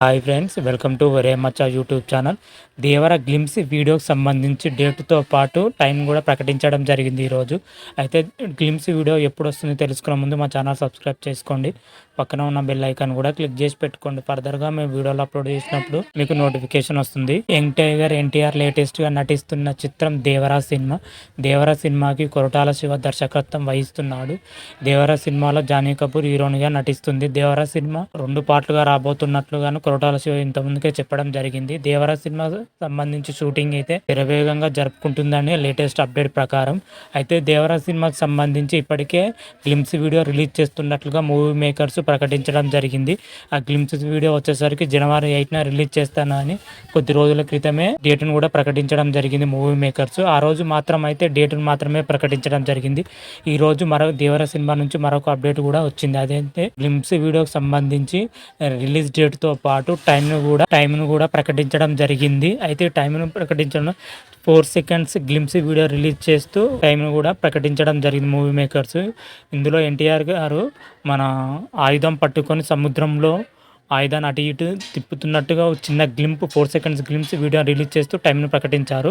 Hi friends, welcome to Varemacha YouTube channel. Devara glimpse వీడియోకి సంబంధించి డేట్తో పాటు టైం కూడా ప్రకటించడం జరిగింది ఈరోజు. అయితే గ్లిమ్స్ వీడియో ఎప్పుడు వస్తుందో తెలుసుకునే ముందు మా ఛానల్ సబ్స్క్రైబ్ చేసుకోండి. పక్కన ఉన్న బెల్ ఐకాన్ కూడా క్లిక్ చేసి పెట్టుకోండి. ఫర్దర్గా మేము వీడియోలు అప్లోడ్ చేసినప్పుడు మీకు నోటిఫికేషన్ వస్తుంది. యంగ్ టైగర్ ఎన్టీఆర్ లేటెస్ట్గా నటిస్తున్న చిత్రం దేవరా సినిమా. దేవరా సినిమాకి కొరటాల శివ దర్శకత్వం వహిస్తున్నాడు. దేవరా సినిమాలో జానీ కపూర్ హీరోయిన్గా నటిస్తుంది. దేవరా సినిమా 2 పార్ట్లుగా రాబోతున్నట్లుగాను కొరటాల శివ ఇంతకుముందుకే చెప్పడం జరిగింది. దేవరా సినిమా సంబంధించి షూటింగ్ అయితే శరవేగంగా జరుపుకుంటుందని లేటెస్ట్ అప్డేట్ ప్రకారం. అయితే దేవరా సినిమాకి సంబంధించి ఇప్పటికే గ్లిమ్స్ వీడియో రిలీజ్ చేస్తున్నట్లుగా మూవీ మేకర్స్ ప్రకటించడం జరిగింది. ఆ గ్లిమ్స్ వీడియో వచ్చేసరికి జనవరి 8న రిలీజ్ చేస్తానని కొద్ది రోజుల క్రితమే డేట్ను కూడా ప్రకటించడం జరిగింది మూవీ మేకర్స్. ఆ రోజు మాత్రం అయితే డేట్ను మాత్రమే ప్రకటించడం జరిగింది. ఈ రోజు దేవరా సినిమా నుంచి మరొక అప్డేట్ కూడా వచ్చింది. అదైతే గ్లిమ్స్ వీడియోకి సంబంధించి రిలీజ్ డేట్తో పాటు టైంను కూడా ప్రకటించడం జరిగింది. అయితే టైంను ప్రకటించడం 4 సెకండ్స్ గ్లిమ్స్ వీడియో రిలీజ్ చేస్తూ టైంను కూడా ప్రకటించడం జరిగింది మూవీ మేకర్స్. ఇందులో ఎన్టీఆర్ గారు మన ఆయుధం పట్టుకొని సముద్రంలో ఆయుధాన్ని అటు ఇటు తిప్పుతున్నట్టుగా చిన్న గ్లింప్ 4 సెకండ్స్ గ్లిమ్స్ వీడియో రిలీజ్ చేస్తూ టైంను ప్రకటించారు.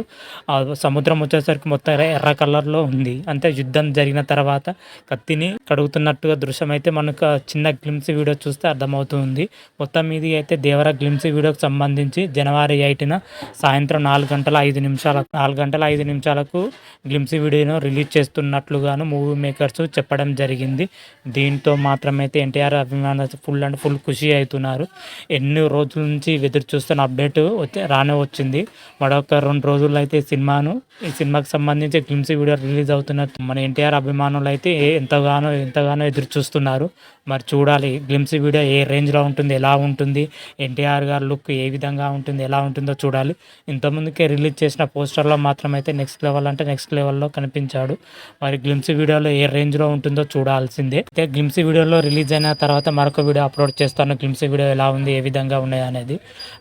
ఆ సముద్రం వచ్చేసరికి మొత్తం ఎర్ర కలర్లో ఉంది. అంతే యుద్ధం జరిగిన తర్వాత కత్తిని కడుగుతున్నట్టుగా దృశ్యం అయితే మనకు చిన్న గ్లిమ్స్ వీడియో చూస్తే అర్థమవుతుంది. మొత్తం మీది అయితే దేవరా గ్లిమ్స్ వీడియోకి సంబంధించి జనవరి 8న సాయంత్రం 4 గంటల 5 నిమిషాలకు గ్లిమ్స్ వీడియోను రిలీజ్ చేస్తున్నట్లుగాను మూవీ మేకర్స్ చెప్పడం జరిగింది. దీంతో మాత్రమైతే ఎన్టీఆర్ అభిమానులు ఫుల్ ఖుషి అవుతున్నారు. ఎన్ని రోజుల నుంచి ఎదురు చూస్తున్న అప్డేట్ రానే వచ్చింది. మరొక 2 రోజుల్లో అయితే ఈ సినిమాకి సంబంధించి గ్లిమ్స్ వీడియో రిలీజ్ అవుతున్నట్టు మన ఎన్టీఆర్ అభిమానులు అయితే ఎంతగానో ఎదురు చూస్తున్నారు. మరి చూడాలి గ్లిమ్స్ వీడియో ఏ రేంజ్లో ఉంటుంది, ఎలా ఉంటుంది, ఎన్టీఆర్ గారి లుక్ ఏ విధంగా ఉంటుంది, ఎలా ఉంటుందో చూడాలి. ఇంతకుముందుకే రిలీజ్ చేసిన పోస్టర్లో మాత్రం అయితే నెక్స్ట్ లెవెల్లో కనిపించాడు. మరి గ్లిమ్స్ వీడియోలో ఏ రేంజ్లో ఉంటుందో చూడాల్సిందే. అయితే గ్లిమ్స్ వీడియోలో రిలీజ్ అయిన తర్వాత మరొక వీడియో అప్లోడ్ చేస్తాను. గ్లిమ్స్ వీడియో ఎలా ఉంది, ఏ విధంగా ఉన్నాయి అనేది.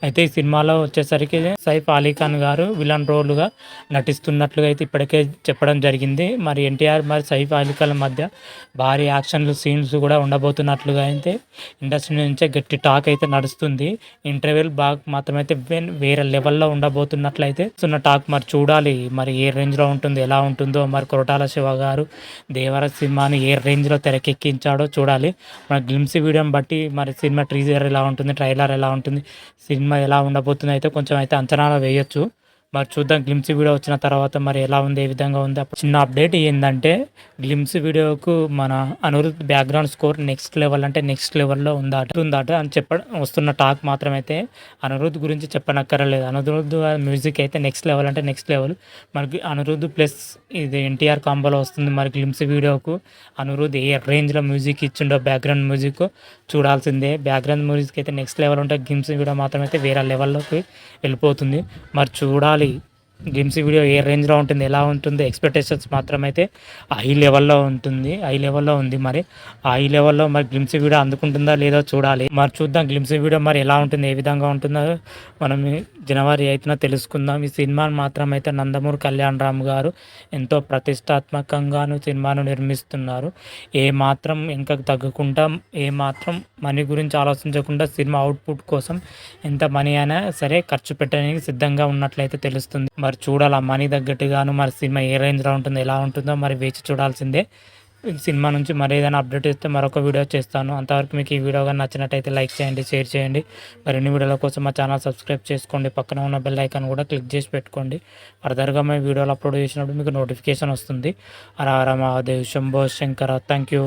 అయితే ఈ సినిమాలో వచ్చేసరికి సైఫ్ అలీ ఖాన్ గారు విలన్ రోల్గా నటిస్తున్నట్లుగా అయితే ఇప్పటికే చెప్పడం జరిగింది. మరి ఎన్టీఆర్ మరి సైఫ్ అలీ ఖాన్ మధ్య భారీ యాక్షన్లు సీన్స్ కూడా ఉండబోతున్నట్లుగా అయితే ఇండస్ట్రీ నుంచే గట్టి టాక్ అయితే నడుస్తుంది. ఇంటర్వ్యూలు మాత్రమైతే వేరే లెవెల్లో ఉండబోతున్నట్లయితే టాక్. మరి చూడాలి మరి ఏ రేంజ్లో ఉంటుంది, ఎలా ఉంటుందో. మరి కొరటాల శివ గారు దేవర సినిమాని ఏ రేంజ్లో తెరకెక్కించాడో చూడాలి. మన గ్లిమ్స్ వీడియోని బట్టి మరి సినిమా టీజర్ ఎలా ఉంటుంది, ట్రైలర్ ఎలా ఉంటుంది, సినిమా ఎలా ఉండబోతుంది అయితే కొంచెం అయితే అంచనాలు వేయొచ్చు. మరి చూద్దాం గ్లిమ్స్ వీడియో వచ్చిన తర్వాత మరి ఎలా ఉంది, ఏ విధంగా ఉంది. చిన్న అప్డేట్ ఏంటంటే గ్లిమ్స్ వీడియోకు మన అనిరుద్ధ్ బ్యాక్గ్రౌండ్ స్కోర్ నెక్స్ట్ లెవెల్లో ఉందట అని వస్తున్న టాక్. మాత్రమైతే అనిరుద్ధ్ గురించి చెప్పనక్కర్లేదు. అనిరుద్ధ్ మ్యూజిక్ అయితే నెక్స్ట్ లెవెల్. మనకి అనిరుద్ధ్ ప్లస్ ఇది ఎన్టీఆర్ కాంబోలో వస్తుంది. మరి గ్లిమ్స్ వీడియోకు అనిరుద్ధ్ ఏ రేంజ్లో మ్యూజిక్ ఇచ్చిండో బ్యాక్గ్రౌండ్ మ్యూజిక్ చూడాల్సిందే. బ్యాక్గ్రౌండ్ మ్యూజిక్ అయితే నెక్స్ట్ లెవెల్ ఉంటే గ్లిమ్స్ వీడియో మాత్రమైతే వేరే లెవెల్లోకి వెళ్ళిపోతుంది. మరి చూడాలి గ్లిమ్స్ వీడియో ఏ రేంజ్లో ఉంటుంది, ఎలా ఉంటుంది. ఎక్స్పెక్టేషన్స్ మాత్రమైతే హై లెవెల్లో ఉంది. మరి హై లెవెల్లో మరి గ్లిమ్స్ వీడియో అందుకుంటుందా లేదో చూడాలి. మరి చూద్దాం గ్లిమ్స్ వీడియో మరి ఎలా ఉంటుంది, ఏ విధంగా ఉంటుందో మనం జనవరి 8న తెలుసుకుందాం. ఈ సినిమాను మాత్రమైతే నందమూరి కళ్యాణ్ రామ్ గారు ఎంతో ప్రతిష్టాత్మకంగాను సినిమాను నిర్మిస్తున్నారు. ఏ మాత్రం వెనకకు తగ్గకుండా, ఏ మాత్రం మనీ గురించి ఆలోచించకుండా సినిమా అవుట్పుట్ కోసం ఎంత మనీ అయినా సరే ఖర్చు పెట్టడానికి సిద్ధంగా ఉన్నట్లయితే తెలుస్తుంది. మరి చూడాలి ఆ మనీ తగ్గట్టుగాను మరి సినిమా ఏ రేంజ్లో ఉంటుందో, ఎలా ఉంటుందో మరి వేచి చూడాల్సిందే. సినిమా నుంచి మరి ఏదైనా అప్డేట్ ఇస్తే మరొక వీడియో చేస్తాను. అంతవరకు మీకు ఈ వీడియో కానీ నచ్చినట్టయితే లైక్ చేయండి, షేర్ చేయండి. మరిన్ని వీడియోల కోసం మా ఛానల్ సబ్స్క్రైబ్ చేసుకోండి. పక్కన ఉన్న బెల్ ఐకాన్ కూడా క్లిక్ చేసి పెట్టుకోండి. ఫర్దర్గా మేము వీడియోలు అప్లోడ్ చేసినప్పుడు మీకు నోటిఫికేషన్ వస్తుంది. హర హర మహాదేవ్, శంభో శంకర. Thank you.